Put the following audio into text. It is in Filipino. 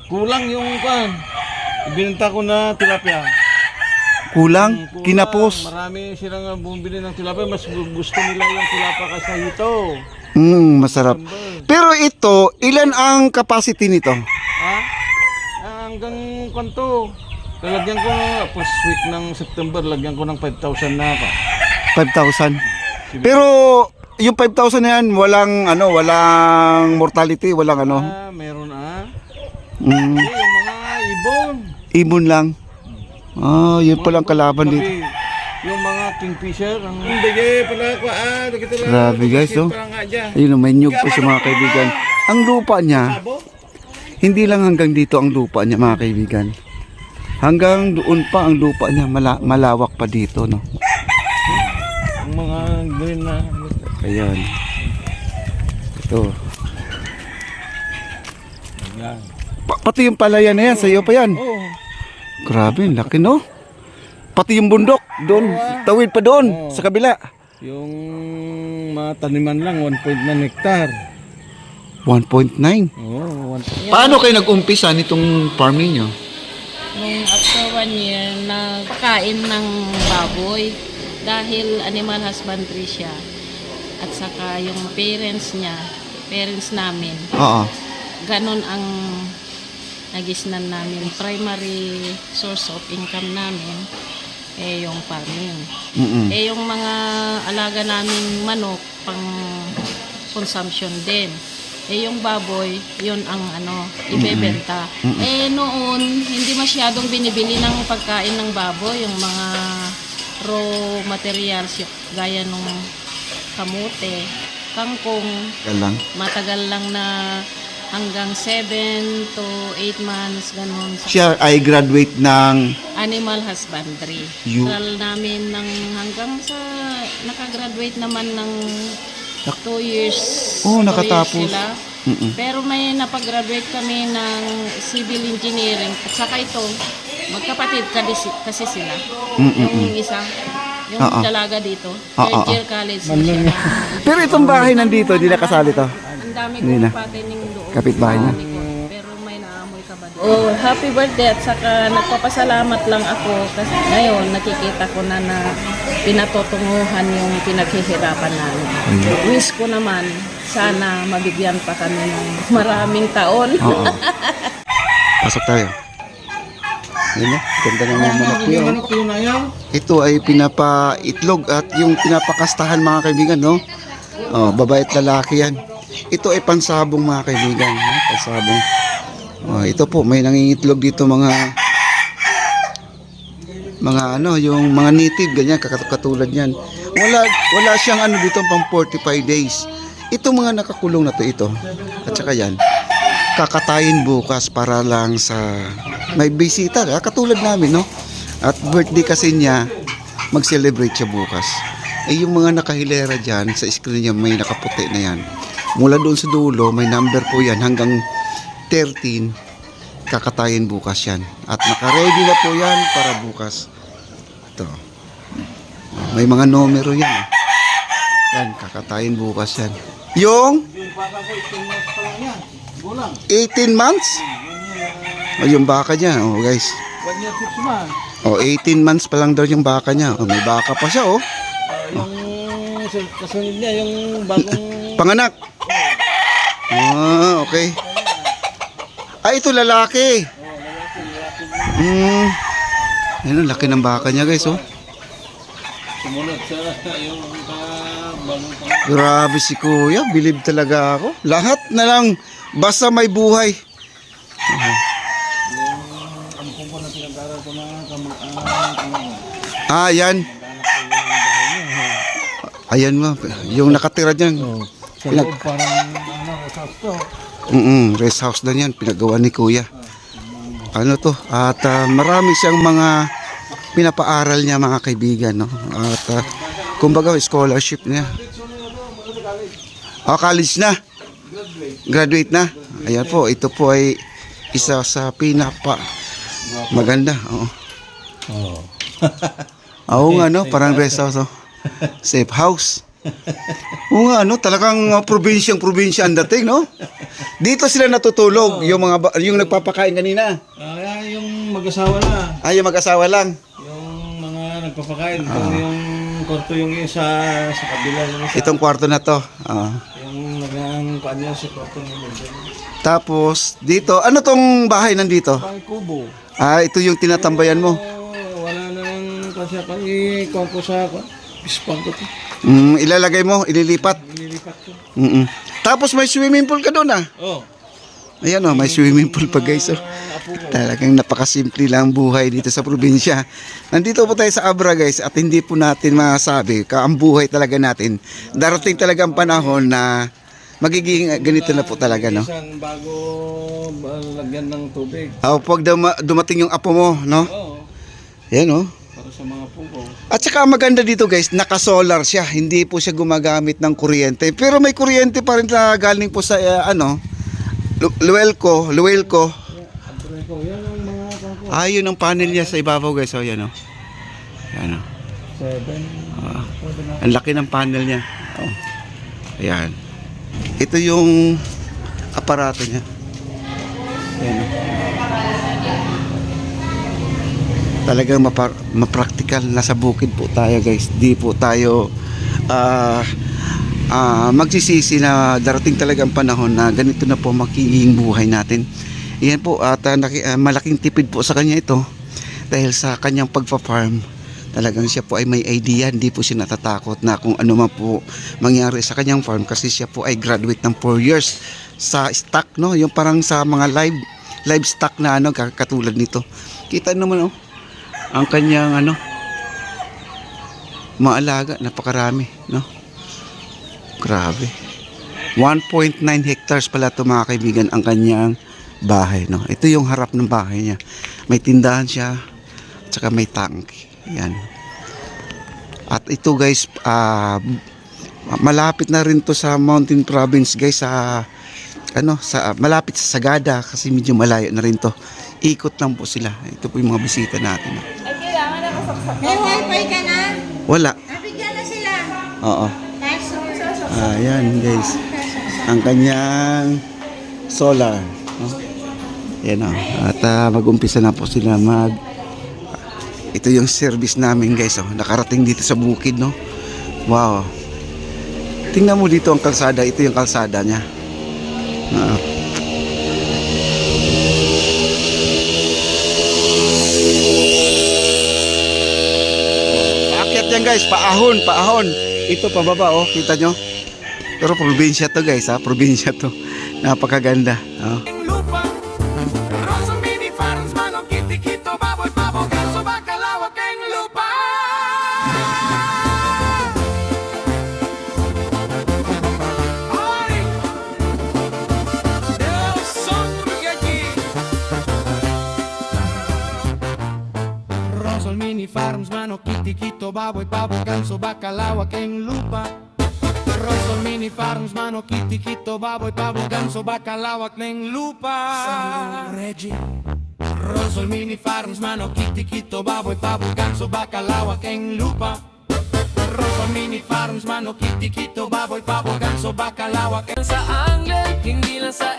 Kulang yung kan. Ibinenta ko na tilapia. Kulang, Kulang. kinapos. Marami silang bumili ng tilapia. Mas gusto nila yung tilapia kaysa ito. Masarap. Pero ito, ilan ang capacity nito? Ha? Hanggang kwanto. Lalagyan ko first week ng September, lagyan ko ng 5,000 na ako. 5,000. Pero yung 5,000 na yan, walang mortality, walang ano. Meron Mm, yung mga ibon. ibon lang. Yun palang kalaban dito. Yung mga kingfisher. Hindi pala ko. Grabe guys, oh. Ayun, may nyug pa siya mga kaibigan. Ang lupa niya, hindi lang hanggang dito ang lupa niya mga kaibigan. Hanggang doon pa ang lupa niya, malawak pa dito, no? Ang mga green na. Ayan. Ito. Ayan. Pati yung palayan na yan, sa'yo pa yan. Oh. Grabe, laki no? Pati yung bundok, doon, tawid pa doon, sa kabila. Yung mga taniman lang, 1.9 hectare. 1.9. Oh, Paano kayo nag-umpisa nitong farming nyo? Nung after 1 year, nagkain ng baboy dahil animal husbandry siya. At saka yung parents namin, Oo. ganon ang nagisnan namin. Primary source of income namin, yung farming. Mm-mm. Yung mga alaga namin manok, pang consumption din. Yung baboy, yun ang ibebenta. Noon, hindi masyadong binibili ng pagkain ng baboy, yung mga raw materials, gaya nung kamote, kangkong, matagal lang na hanggang 7 to 8 months, ganun. Siya ay graduate ng Animal husbandry. Aral namin hanggang sa nakagraduate naman ng 2 years. nakatapos. 2 years sila. Pero may napag-graduate kami ng civil engineering. At saka ito, magkapatid kasi sila. Yung isa, yung dalaga dito, third year college na siya. Pero itong bahay nandito, hindi na kasali to. Ang dami Hindi na. kong patining doon. Kapitbahay na. Pero may naamoy ka ba doon? Oh, happy birthday at saka nagpapasalamat lang ako kasi ngayon nakikita ko na pinatutunguhan yung pinaghihirapan namin. Wish ko naman sana mabigyan pa kami ng maraming taon. Pasok tayo. Yan na, ganda ng mga manok niyo. Manok yun na yan. Ito ay pinapaitlog at yung pinapakastahan mga kaibigan, no? Babae at lalaki yan. Ito ay pansabong mga kaibigan, no? Pansabong. Ito po, may nangingitlog dito mga yung mga native, ganyan, katulad yan. Wala siyang dito pang 45 days. Ito mga nakakulong na ito. At saka yan, kakatayin bukas para lang sa may bisita, katulad namin, no? At birthday kasi niya, mag-celebrate siya bukas. Yung mga nakahilera dyan, sa screen niya may nakaputi na yan. Mula doon sa dulo, may number po yan hanggang 13, kakatayin bukas yan. At nakaready na po yan para bukas. Ito. May mga numero yan. Yan, kakatayin bukas yan. Yung 18 months? Yung baka niya, guys. 1 year 6 months. 18 months pa lang daw yung baka niya. May baka pa siya, Yung kasunod niya, yung bagong... Panganak. Okay. Ito lalaki. Ayun, laki ng baka niya, guys, Sumunod sa yung bagong Grabe si kuya, bilib talaga ako. Lahat na lang, basta may buhay. kampong ko na pinag-aral ko na Yan. Ayan mo, yung nakatira dyan. sa loob parang resort to. Rest house na yan, pinagawa ni kuya. At marami siyang mga pinapaaral niya mga kaibigan, no? At kumbaga scholarship niya. College na. Graduate na. Ayan po, ito po ay isa sa maganda. Oo nga, no? Parang rest house, Safe house. Oo nga, no? Talagang probinsyang-probinsya ang dating, no? Dito sila natutulog, yung nagpapakain kanina. Yung mag-asawa na. Yung mag-asawa lang. Yung mga nagpapakain. Yung kwarto yung isa sa kabila. Yung isa. Itong kwarto na to. Yung nagangkuan niya sa kwarto ng Tapos, dito, ano tong bahay nandito? Pang kubo. Ito yung tinatambayan mo. Wala na nang kasi ikuha ko sa pispang ko to. Ilalagay mo, ililipat. Nililipat ko. Tapos may swimming pool ka doon, Oh. Ayan, may swimming pool pa, guys. Apo ko. Talagang napakasimple lang ang buhay dito sa probinsya. Nandito po tayo sa Abra, guys, at hindi po natin masabi ang buhay talaga natin. Darating talaga ang panahon na magiging ganito na po talaga, no? Isang bago lagyan ng tubig. Pag dumating yung apo mo, no? Oo. Yan, no? Para sa mga pugo. At saka ang maganda dito, guys, naka-solar siya. Hindi po siya gumagamit ng kuryente. Pero may kuryente pa rin na galing po sa, Luelco. Abre ko. Yan ang mga kako. Yun ang panel niya sa ibabaw, guys. Yan, no? Yan, no? 7. Ang laki ng panel niya. Ayan. Ito yung aparato niya. Ayan, no? Talagang mapraktikal. Nasa bukid po tayo, guys. Di po tayo magsisisi na darating talagang panahon na ganito na po magiging buhay natin. Yan po at malaking tipid po sa kanya ito dahil sa kanyang pagpa-farm. Talagang siya po ay may idea, hindi po siya natatakot na kung ano man po mangyari sa kanyang farm kasi siya po ay graduate ng 4 years sa stock, no? Yung parang sa mga livestock na katulad nito. Kita naman, ang kanyang mga alaga, napakarami, no? Grabe. 1.9 hectares pala ito, mga kaibigan, ang kanyang bahay, no? Ito yung harap ng bahay niya. May tindahan siya, at saka may tangke. Yan. At ito, guys, malapit na rin to sa Mountain Province, guys, malapit sa Sagada kasi medyo malayo na rin to. Ikot lang po sila. Ito po yung mga bisita natin. Ay, kailangan na kasaksak. May wifi ka na? Wala. Nabigyan na sila. Oo. Peso. Ayan, guys. Ang kanyang solar. No? Yan, at mag-umpisa na po sila ito yung service namin, guys. Nakarating dito sa bukid, no? Wow. Tingnan mo dito ang kalsada. Ito yung kalsada niya. Akyat yan, guys. Paahon. Ito pababa, kita nyo. Pero probinsya to, guys, probinsya to. Napakaganda. Lupa, Rosa Mini Farms, Manok, Kitty, Kito, Baboy, Pabo, Ganso, Bacalao, King Lupa. Ay, eu sou Trugaki. Rosa Mini Farms, Manok, Kitty, Kito, Baboy, Pabo, Ganso, Bacalao, King Lupa. Rosol Mini Farms, Manok, Kitty, Kito, Baboy, Pabo, Ganso, Bacalao, King Lupa. Reggie. Rosol Mini Farms, Manok, Kitty, Kito, Baboy, Pabo, Ganso, Bacalao, King Lupa. Rosol Mini Farms, Manok, Kitty, Kito, Baboy, Pabo, Ganso, Bacalao, sa Angler, hindi lang sa